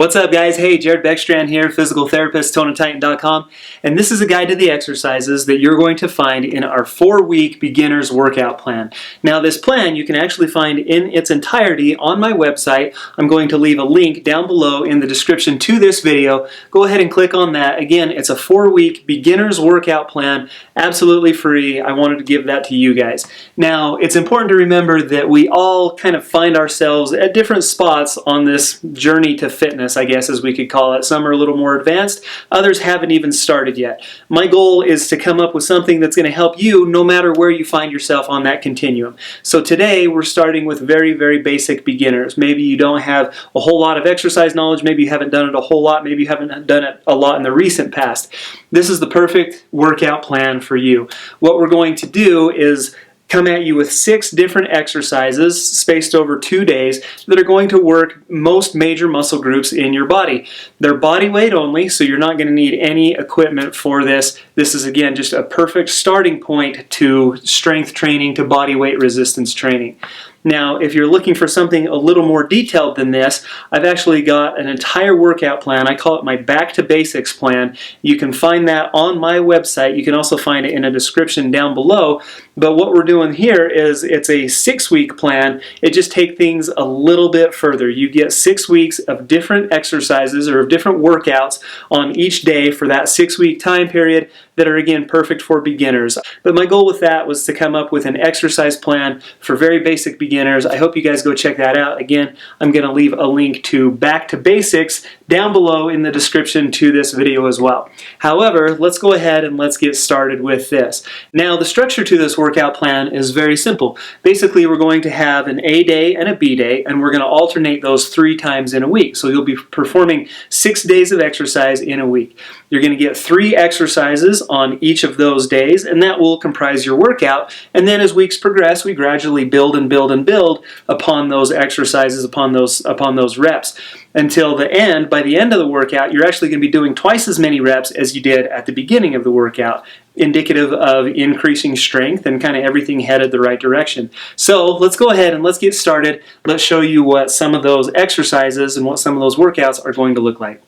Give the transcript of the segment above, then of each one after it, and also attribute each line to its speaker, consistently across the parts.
Speaker 1: What's up, guys? Hey, Jared Beckstrand here, physical therapist, toneandtighten.com, and this is a guide to the exercises that you're going to find in our 4-week beginner's workout plan. Now, this plan you can actually find in its entirety on my website. I'm going to leave a link down below in the description to this video. Go ahead and click on that. Again, it's a 4-week beginner's workout plan, absolutely free. I wanted to give that to you guys. Now, it's important to remember that we all kind of find ourselves at different spots on this journey to fitness, I guess, as we could call it. Some are a little more advanced, others haven't even started yet. My goal is to come up with something that's going to help you no matter where you find yourself on that continuum. So today we're starting with very, very basic beginners. Maybe you don't have a whole lot of exercise knowledge, maybe you haven't done it a whole lot, maybe you haven't done it a lot in the recent past. This is the perfect workout plan for you. What we're going to do is come at you with 6 different exercises spaced over 2 days that are going to work most major muscle groups in your body. They're body weight only, so you're not going to need any equipment for this. This is, again, just a perfect starting point to strength training, to body weight resistance training. Now, if you're looking for something a little more detailed than this, I've actually got an entire workout plan. I call it my Back to Basics plan. You can find that on my website. You can also find it in a description down below. But what we're doing here is it's a 6-week plan. It just takes things a little bit further. You get 6 weeks of different exercises or of different workouts on each day for that 6-week time period that are, again, perfect for beginners. But my goal with that was to come up with an exercise plan for very basic beginners. I hope you guys go check that out. Again, I'm going to leave a link to Back to Basics down below in the description to this video as well. However, let's go ahead and let's get started with this. Now, the structure to this workout plan is very simple. Basically, we're going to have an A day and a B day, and we're going to alternate those 3 times in a week. So you'll be performing 6 days of exercise in a week. You're going to get 3 exercises on each of those days, and that will comprise your workout. And then as weeks progress, we gradually build and build and build upon those exercises, upon those reps, until the end. By the end of the workout, you're actually going to be doing twice as many reps as you did at the beginning of the workout, indicative of increasing strength and kind of everything headed the right direction. So let's go ahead and let's get started. Let's show you what some of those exercises and what some of those workouts are going to look like.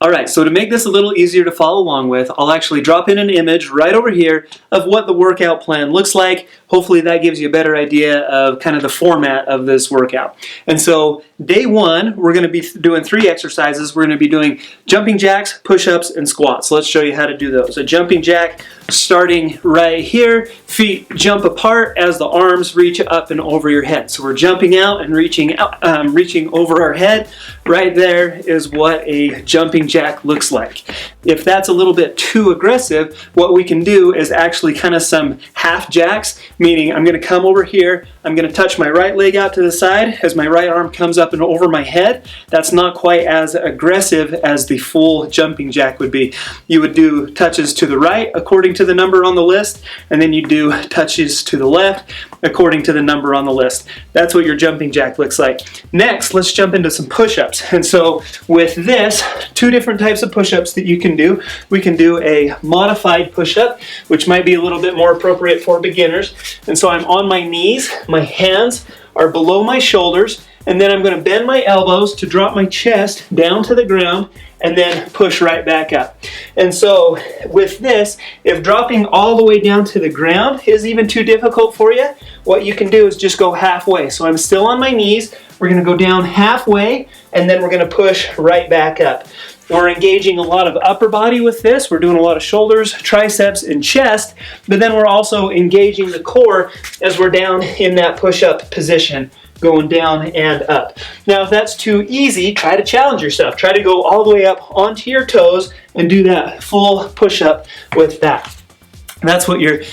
Speaker 1: Alright, so to make this a little easier to follow along with, I'll actually drop in an image right over here of what the workout plan looks like. Hopefully that gives you a better idea of kind of the format of this workout. And so day 1, we're going to be doing 3 exercises. We're going to be doing jumping jacks, push-ups, and squats. So let's show you how to do those. A jumping jack starting right here. Feet jump apart as the arms reach up and over your head. So we're jumping out and reaching over our head. Right there is what a jumping jack looks like. If that's a little bit too aggressive, what we can do is actually kind of some half jacks, meaning I'm going to come over here, I'm going to touch my right leg out to the side as my right arm comes up and over my head. That's not quite as aggressive as the full jumping jack would be. You would do touches to the right according to the number on the list, and then you do touches to the left according to the number on the list. That's what your jumping jack looks like. Next, let's jump into some push-ups. And so with this, 2 different types of push-ups that you can do. We can do a modified push-up, which might be a little bit more appropriate for beginners. And so I'm on my knees, my hands are below my shoulders, and then I'm going to bend my elbows to drop my chest down to the ground and then push right back up. And so with this, if dropping all the way down to the ground is even too difficult for you, what you can do is just go halfway. So I'm still on my knees, we're going to go down halfway, and then we're going to push right back up. We're engaging a lot of upper body with this. We're doing a lot of shoulders, triceps, and chest, but then we're also engaging the core as we're down in that push-up position, going down and up. Now, if that's too easy, try to challenge yourself. Try to go all the way up onto your toes and do that full push-up with that. That's what your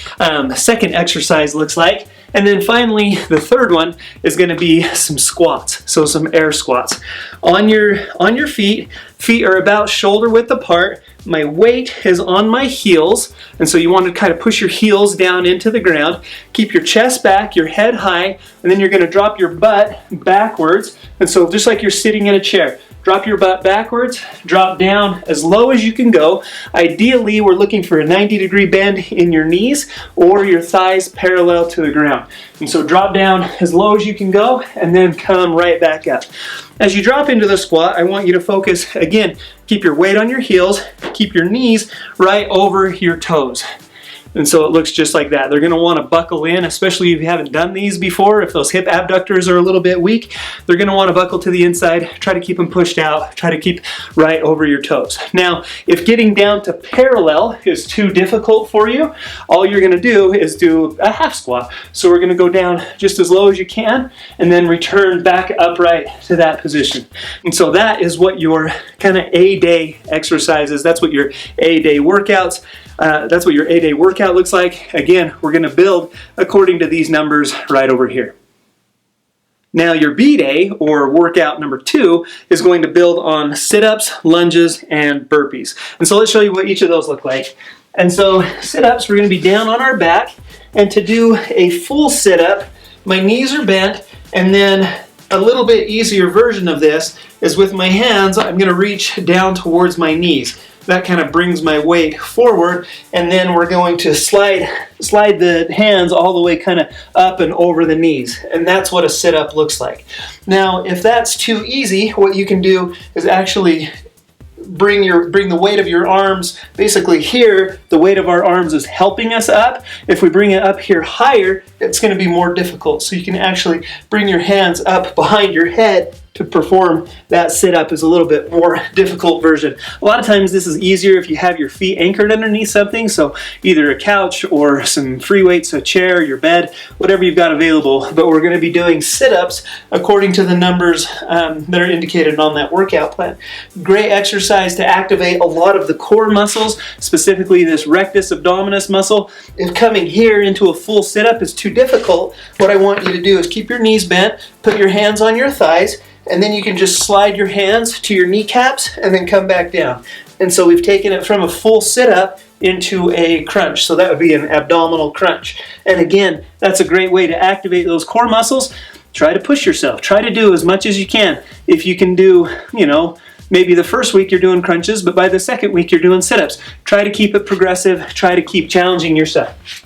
Speaker 1: second exercise looks like. And then finally, the third one is going to be some squats, so some air squats. On your feet are about shoulder width apart. My weight is on my heels, and so you want to kind of push your heels down into the ground. Keep your chest back, your head high, and then you're going to drop your butt backwards. And so just like you're sitting in a chair, drop your butt backwards, drop down as low as you can go. Ideally, we're looking for a 90-degree bend in your knees or your thighs parallel to the ground. And so drop down as low as you can go and then come right back up. As you drop into the squat, I want you to focus, again, keep your weight on your heels, keep your knees right over your toes. And so it looks just like that. They're going to want to buckle in, especially if you haven't done these before. If those hip abductors are a little bit weak, they're going to want to buckle to the inside. Try to keep them pushed out. Try to keep right over your toes. Now, if getting down to parallel is too difficult for you, all you're going to do is do a half squat. So we're going to go down just as low as you can and then return back upright to that position. And so that is what your kind of A-day exercises. That's what your A-day workouts. That's what your A-day workout looks like. Again, we're going to build according to these numbers right over here. Now your B-day, or workout number 2, is going to build on sit-ups, lunges, and burpees. And so let's show you what each of those look like. And so sit-ups, we're going to be down on our back. And to do a full sit-up, my knees are bent, and then a little bit easier version of this is with my hands, I'm going to reach down towards my knees. That kind of brings my weight forward, and then we're going to slide the hands all the way kind of up and over the knees, and that's what a sit-up looks like. Now, if that's too easy, what you can do is actually bring the weight of your arms basically here. The weight of our arms is helping us up. If we bring it up here higher, it's going to be more difficult. So you can actually bring your hands up behind your head to perform that sit-up is a little bit more difficult version. A lot of times this is easier if you have your feet anchored underneath something, so either a couch or some free weights, a chair, your bed, whatever you've got available. But we're going to be doing sit-ups according to the numbers that are indicated on that workout plan. Great exercise to activate a lot of the core muscles, specifically this rectus abdominis muscle. If coming here into a full sit-up is too difficult, what I want you to do is keep your knees bent, put your hands on your thighs, and then you can just slide your hands to your kneecaps and then come back down. And so we've taken it from a full sit-up into a crunch. So that would be an abdominal crunch. And again, that's a great way to activate those core muscles. Try to push yourself. Try to do as much as you can. If you can do, maybe the first week you're doing crunches, but by the second week you're doing sit-ups. Try to keep it progressive. Try to keep challenging yourself.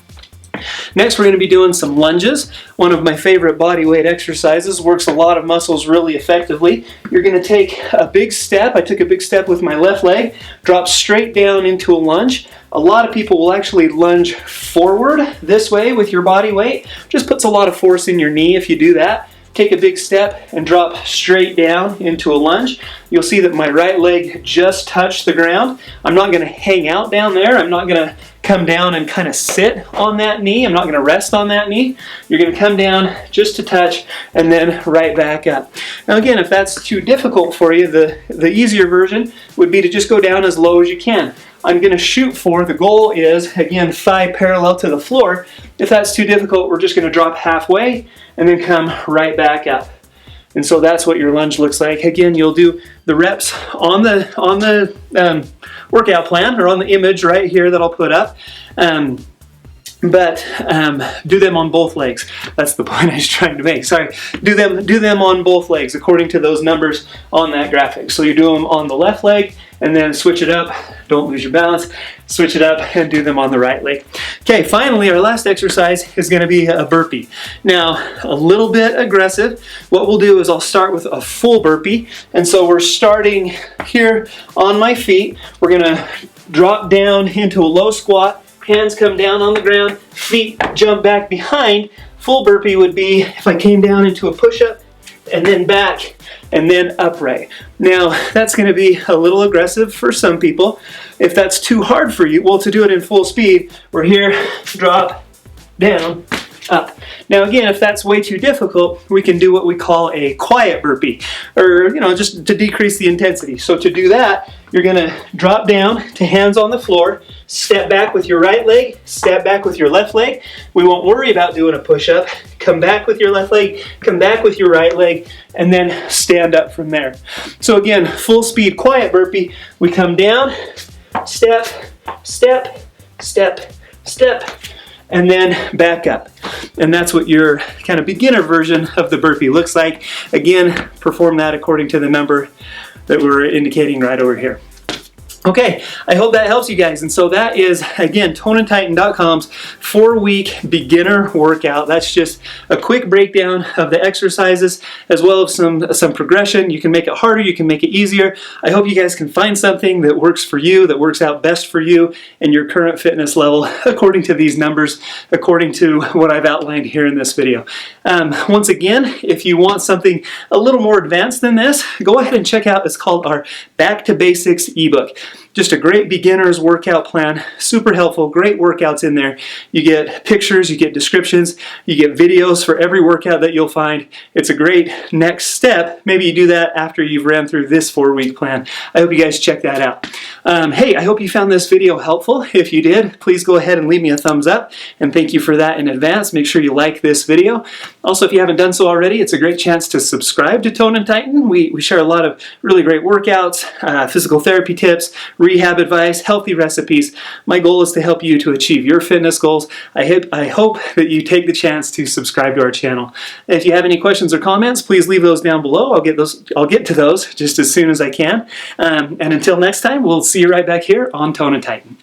Speaker 1: Next, we're going to be doing some lunges. One of my favorite body weight exercises, works a lot of muscles really effectively. You're going to take a big step. I took a big step with my left leg, drop straight down into a lunge. A lot of people will actually lunge forward this way with your body weight. Just puts a lot of force in your knee if you do that. Take a big step and drop straight down into a lunge. You'll see that my right leg just touched the ground. I'm not going to hang out down there. I'm not going to come down and kind of sit on that knee. I'm not going to rest on that knee. You're going to come down just to touch and then right back up. Now again, if that's too difficult for you, the easier version would be to just go down as low as you can. I'm going to shoot for, the goal is, again, thigh parallel to the floor. If that's too difficult, we're just going to drop halfway and then come right back up. And so that's what your lunge looks like. Again, you'll do the reps on the workout plan, or on the image right here that I'll put up. But do them on both legs. That's the point I was trying to make. Sorry. Do them on both legs according to those numbers on that graphic. So you do them on the left leg and then switch it up. Don't lose your balance. Switch it up and do them on the right leg. Okay, finally, our last exercise is going to be a burpee. Now, a little bit aggressive. What we'll do is I'll start with a full burpee. And so we're starting here on my feet. We're going to drop down into a low squat. Hands come down on the ground, feet jump back behind. Full burpee would be if I came down into a push-up and then back and then upright. Now, that's going to be a little aggressive for some people. If that's too hard for you, well, to do it in full speed, we're here, drop, down, up. Now again, if that's way too difficult, we can do what we call a quiet burpee, or just to decrease the intensity. So to do that, you're going to drop down to hands on the floor, step back with your right leg, step back with your left leg. We won't worry about doing a push-up. Come back with your left leg, come back with your right leg, and then stand up from there. So again, full speed quiet burpee. We come down, step, step, step, step, and then back up. And that's what your kind of beginner version of the burpee looks like. Again, perform that according to the number that we're indicating right over here. Okay, I hope that helps you guys. And so that is, again, toneandtighten.com's 4-week beginner workout. That's just a quick breakdown of the exercises as well as some progression. You can make it harder, you can make it easier. I hope you guys can find something that works for you, that works out best for you and your current fitness level according to these numbers, according to what I've outlined here in this video. Once again, if you want something a little more advanced than this, go ahead and check out, it's called our Back to Basics ebook. Just a great beginner's workout plan, super helpful, great workouts in there. You get pictures, you get descriptions, you get videos for every workout that you'll find. It's a great next step. Maybe you do that after you've ran through this 4-week plan. I hope you guys check that out. Hey, I hope you found this video helpful. If you did, please go ahead and leave me a thumbs up, and thank you for that in advance. Make sure you like this video. Also, if you haven't done so already, it's a great chance to subscribe to Tone and Tighten. We share a lot of really great workouts, physical therapy tips, rehab advice, healthy recipes. My goal is to help you to achieve your fitness goals. I hope that you take the chance to subscribe to our channel. If you have any questions or comments, please leave those down below. I'll get to those just as soon as I can. And until next time, we'll see you right back here on Tone and Tighten.